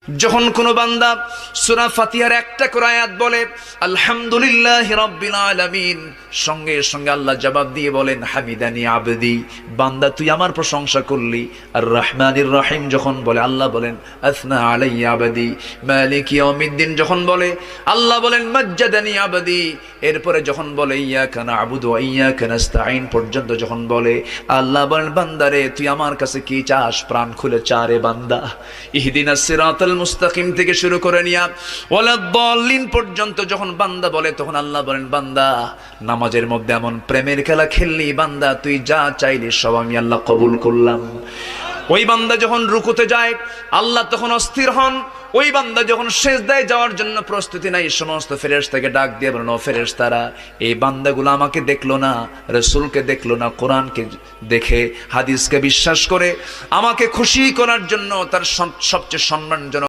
যখন কোন বান্দা সূরা ফাতিহার একটা করে আয়াত বলে আলহামদুলিল্লাহি রাব্বিল আলামিন, সঙ্গে সঙ্গে আল্লাহ জবাব দিয়ে বলেন হামিদানি আবদি, বান্দা তুই আমার প্রশংসা করলি। আর রহমানির রহিম যখন বলে আল্লাহ বলেন আসনা আলাইয়া আবদি। মালিক ইয়াউমিদ্দিন যখন বলে আল্লাহ বলেন মাজ্জাদানি আবদি। এরপরে যখন বলে ইয়াকা না'বুদু ওয়া ইয়াকা নাস্তাঈন পর্যন্ত যখন বলে আল্লাহ বলেন বান্দারে তুই আমার কাছে কি চাস, প্রাণ খুলে চারে বান্দা। ইহদিনাস সিরাতাল মুস্তাকিম থেকে শুরু করে নিয়া ওয়ালাদ-দাল্লিন পর্যন্ত যখন বান্দা বলে তখন আল্লাহ বলেন বান্দা নামাজের মধ্যে এমন প্রেমের খেলা খেললি বান্দা, তুই যা চাইলি সব আমি আল্লাহ কবুল করলাম। ওই বান্দা যখন রুকুতে যায় আল্লাহ তখন অস্থির হন। ওই বান্দা যখন সিজদায় যাওয়ার জন্য প্রস্তুতি নাই, সমস্ত ফেরেশতাকে ডাক দিয়ে বলেন ও ফেরেশতারা, এই বান্দাগুলো আমাকে দেখলো না, রাসূলকে দেখলো না, কোরআনকে দেখে হাদিসকে বিশ্বাস করে আমাকে খুশি করার জন্য তার সবচেয়ে সম্মানজনক